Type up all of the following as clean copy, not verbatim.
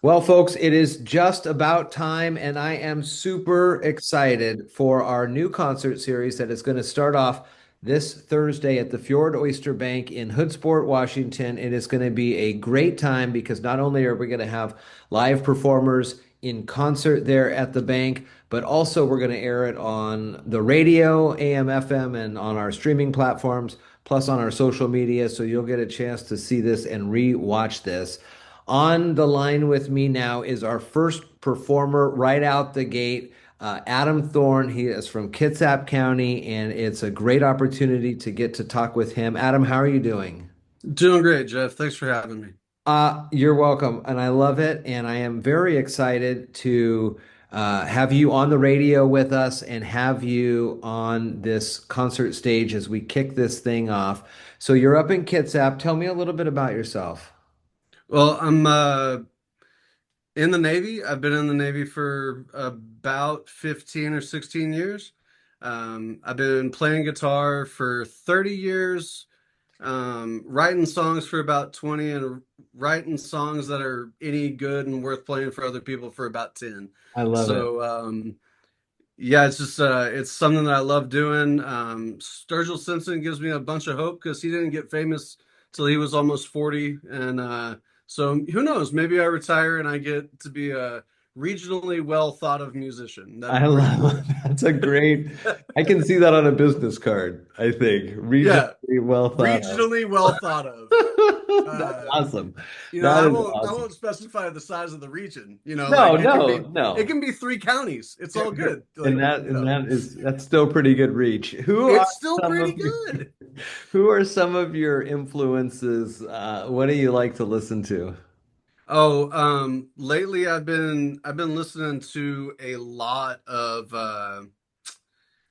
Well, folks, it is just about time, and I am super excited for our new concert series that is going to start off this Thursday at the Fjord Oyster Bank in Hoodsport, Washington. It is going to be a great time because not only are we going to have live performers in concert there at the bank, but also we're going to air it on the radio, AM, FM, and on our streaming platforms, plus on our social media. So you'll get a chance to see this and re-watch this. On the line with me now is our first performer right out the gate, Adam Thorne. He is from Kitsap County, and it's a great opportunity to get to talk with him. Adam, how are you doing? Doing great, Jeff. Thanks for having me. You're welcome, and I love it. And I am very excited to have you on the radio with us and have you on this concert stage as we kick this thing off. So you're up in Kitsap. Tell me a little bit about yourself. Well, I'm in the Navy. I've been in the Navy for about 15 or 16 years. I've been playing guitar for 30 years, writing songs for about 20, and writing songs that are any good and worth playing for other people for about 10. I love it. So, yeah, it's just it's something that I love doing. Sturgill Simpson gives me a bunch of hope because he didn't get famous till he was almost 40, and so who knows? Maybe I retire and I get to be a regionally well thought of musician. That'd I be pretty love cool. that's a great. I can see that on a business card, I think. Yeah, Regionally well thought of. regionally well thought of. That's Uh, awesome. You know, That I is won't I awesome. won't specify the size of the region. You know, No, like no, it no. can be three counties. It's all good. And Like, that you and know, that's still pretty good reach. it's still Some pretty of your good. who are some of your influences? What do you like to listen to? Oh, lately I've been listening to a lot of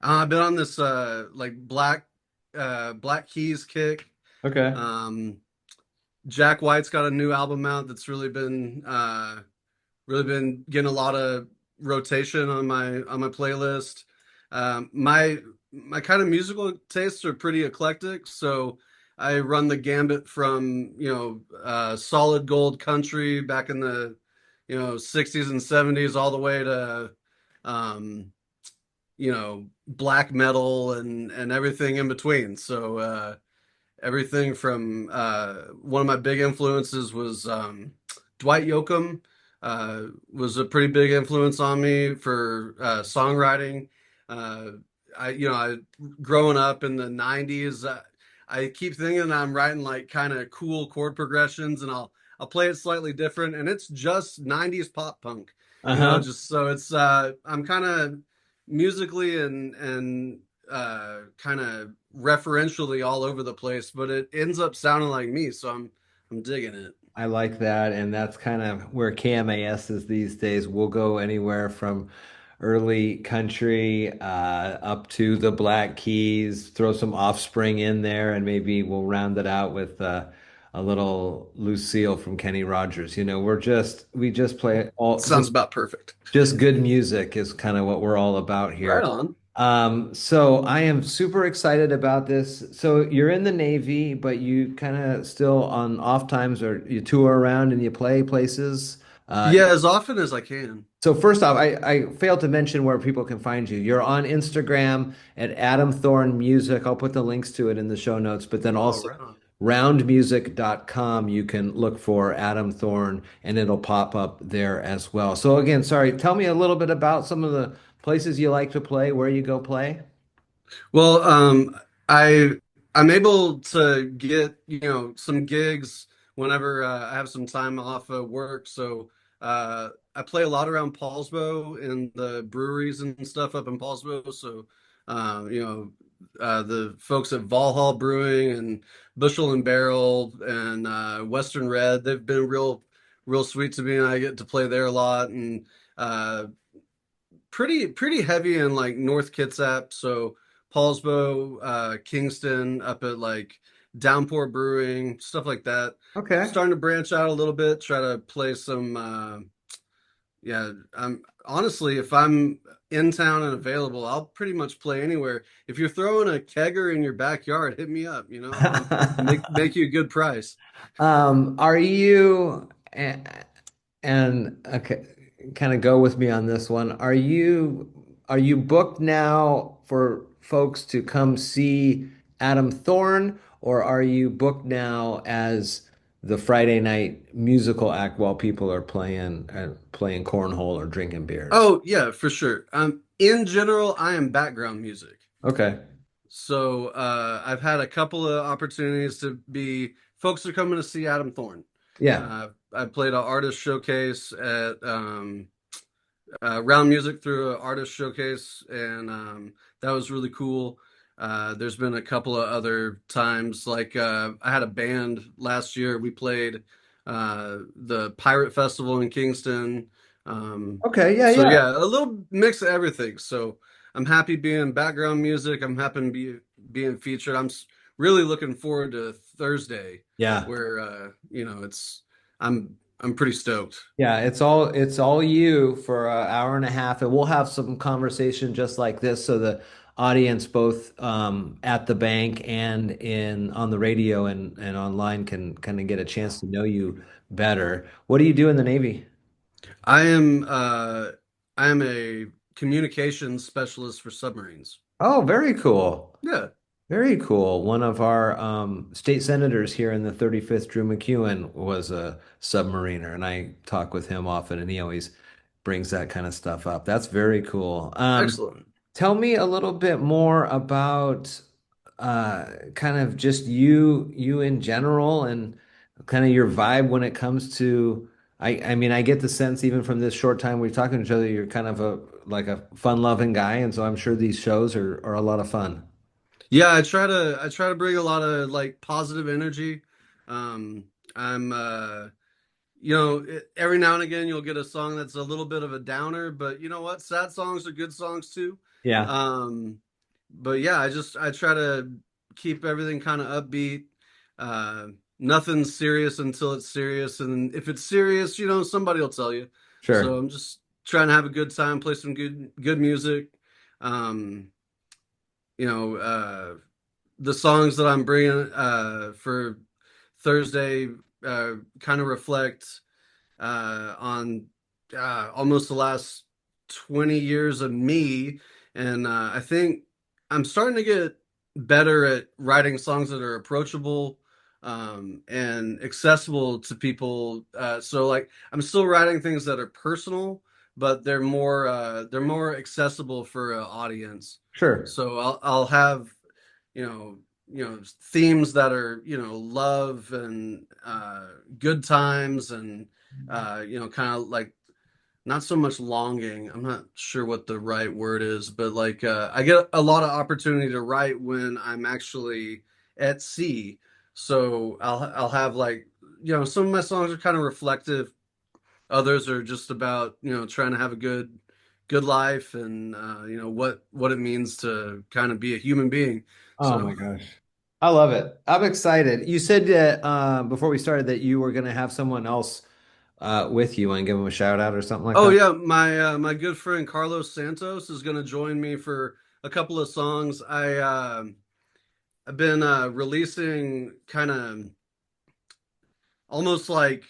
I've been on this like Black Keys kick. Okay. Um Jack White's got a new album out that's really been getting a lot of rotation on my playlist. My kind of musical tastes are pretty eclectic, so I run the gambit from solid gold country back in the 60s and 70s all the way to um, black metal and everything in between. So everything from one of my big influences was Dwight Yoakam was a pretty big influence on me for songwriting. Uh, I growing up in the '90s, I keep thinking I'm writing like kind of cool chord progressions, and I'll play it slightly different, and it's just '90s pop punk, Uh-huh. just so it's I'm kind of musically and kind of referentially all over the place, but it ends up sounding like me, so I'm digging it. I like that, and that's kind of where KMAS is these days. We'll go anywhere from early country up to the Black Keys, throw some Offspring in there, and maybe we'll round it out with a little Lucille from Kenny Rogers. We just play all Sounds about perfect. just good music is kind of what we're all about Right here. on. So I am super excited about this. So you're in the Navy, but you kind of still on off times or you tour around and you play places. Uh, Yeah, as often as I can. so first off, I failed to mention where people can find you. You're on Instagram at Adam Thorne Music. I'll put the links to it in the show notes, but then Oh, also right on. roundmusic.com, you can look for Adam Thorne and it'll pop up there as well. So again, sorry, tell me a little bit about some of the places you like to play, where you go play. Well, I I'm able to get, some gigs whenever I have some time off of work. So I play a lot around Poulsbo and the breweries and stuff up in Poulsbo. So the folks at Valhall Brewing and Bushel and Barrel and Western Red, they've been real sweet to me, and I get to play there a lot. And uh, pretty heavy in like North Kitsap, so Poulsbo, Kingston, up at like Downpour Brewing, stuff like that. Okay. Starting to branch out a little bit, try to play some. Yeah, I'm honestly, if I'm in town and available, I'll pretty much play anywhere. If you're throwing a kegger in your backyard, hit me up. I'll make you a good price. Are you And okay, kind of go with me on this one. Are you booked now for folks to come see Adam Thorne, or are you booked now as the Friday night musical act while people are playing cornhole or drinking beers? Oh yeah, for sure. In general, I am background music. Okay. So I've had a couple of opportunities to be folks are coming to see Adam Thorne. Yeah. I played an artist showcase at Round Music through an artist showcase, and that was really cool. There's been a couple of other times, like I had a band last year. We played the Pirate Festival in Kingston. Okay. Yeah. So Yeah. yeah, a little mix of everything. So I'm happy being background music. I'm happy to being featured. Really looking forward to Thursday, Yeah. where I'm pretty stoked. Yeah, it's all you for an hour and a half, and we'll have some conversation just like this, so the audience, both at the bank and in on the radio and online, can kind of get a chance to know you better. What do you do in the Navy? I am I am a communications specialist for submarines. Oh, very cool. Yeah, Very cool. One of our state senators here in the 35th, Drew McEwen, was a submariner, and I talk with him often, and he always brings that kind of stuff up. That's very cool. excellent. Tell me a little bit more about kind of just you in general and kind of your vibe when it comes to I mean I get the sense even from this short time we've talking to each other you're kind of a fun-loving guy, and so I'm sure these shows are a lot of fun. Yeah, I try to bring a lot of like positive energy. I'm every now and again you'll get a song that's a little bit of a downer, but you know what? Sad songs are good songs too. Yeah, Um, but yeah, I try to keep everything kind of upbeat. Uh, Nothing's serious until it's serious, and if it's serious, somebody will tell you. So sure. I'm just trying to have a good time, play some good music. Um, you know, the songs that I'm bringing for Thursday kind of reflect on almost the last 20 years of me. And I think I'm starting to get better at writing songs that are approachable and accessible to people. So like I'm still writing things that are personal, but they're more accessible for an audience. Sure. So I'll have themes that are love and good times and kind of like not so much longing. I'm not sure what the right word is, but like I get a lot of opportunity to write when I'm actually at sea. So I'll have like some of my songs are kind of reflective. Others are just about trying to have a good life and what it means to kind of be a human being. Oh So my gosh. I love it. I'm excited. You said that before we started that you were going to have someone else with you and give them a shout out or something like oh that. yeah, my good friend Carlos Santos is going to join me for a couple of songs. I've been releasing kind of almost like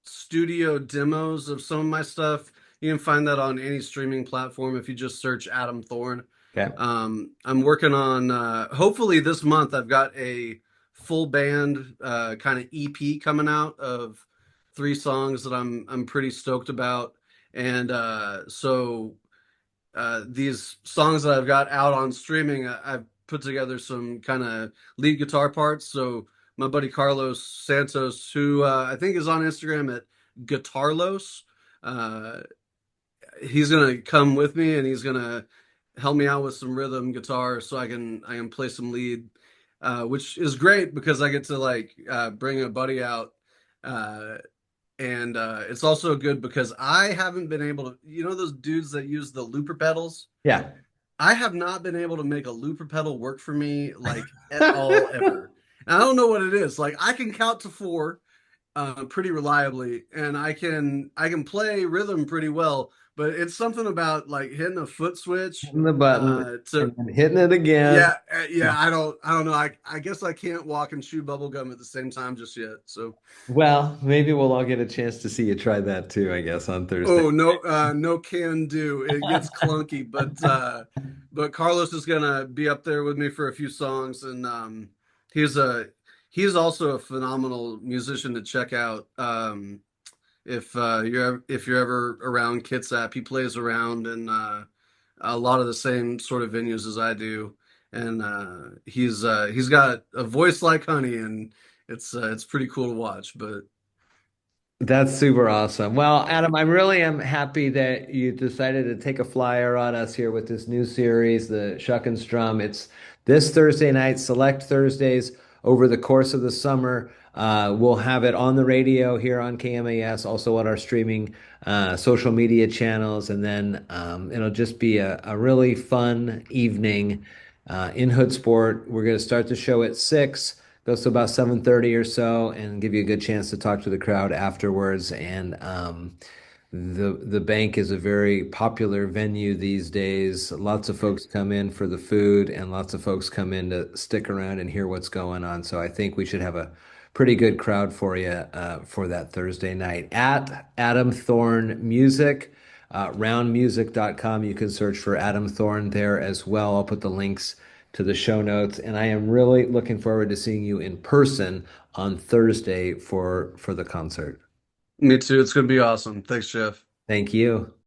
studio demos of some of my stuff. You can find that on any streaming platform if you just search Adam Thorne. Okay. I'm working on hopefully this month I've got a full band kind of EP coming out of 3 songs that I'm pretty stoked about. And these songs that I've got out on streaming, I've put together some kind of lead guitar parts. So my buddy Carlos Santos, who I think is on Instagram at Guitarlos, uh, he's gonna come with me and he's gonna help me out with some rhythm guitar so I can play some lead, which is great because I get to like bring a buddy out. Uh, and it's also good because I haven't been able to, those dudes that use the looper pedals. Yeah. I have not been able to make a looper pedal work for me like at all ever. And I don't know what it is. Like I can count to 4 pretty reliably, and I can play rhythm pretty well, but it's something about like hitting a foot switch Hitting the button to and then hitting it again. yeah, I don't know. I guess I can't walk and chew bubble gum at the same time just yet. So Well, maybe we'll all get a chance to see you try that too, I guess, on Thursday. oh no, no can do. It gets clunky, but Carlos is gonna be up there with me for a few songs, and he's a he's also a phenomenal musician to check out. If you're ever around Kitsap, he plays around in a lot of the same sort of venues as I do, and he's got a voice like honey, and it's pretty cool to watch. But That's super awesome. Well, Adam, I really am happy that you decided to take a flyer on us here with this new series, the Shuck and Strum. It's this Thursday night, select Thursdays over the course of the summer. We'll have it on the radio here on KMAS, also on our streaming social media channels, and then it'll just be a really fun evening in Hoodsport. We're going to start the show at 6. Goes to about 7:30 or so and give you a good chance to talk to the crowd afterwards. And the bank is a very popular venue these days. Lots of folks come in for the food and lots of folks come in to stick around and hear what's going on. So I think we should have a pretty good crowd for you for that Thursday night at Adam Thorne Music. Roundmusic.com. You can search for Adam Thorne there as well. I'll put the links to the show notes, and I am really looking forward to seeing you in person on Thursday for the concert. me too. It's gonna be awesome. Thanks, Jeff. Thank you.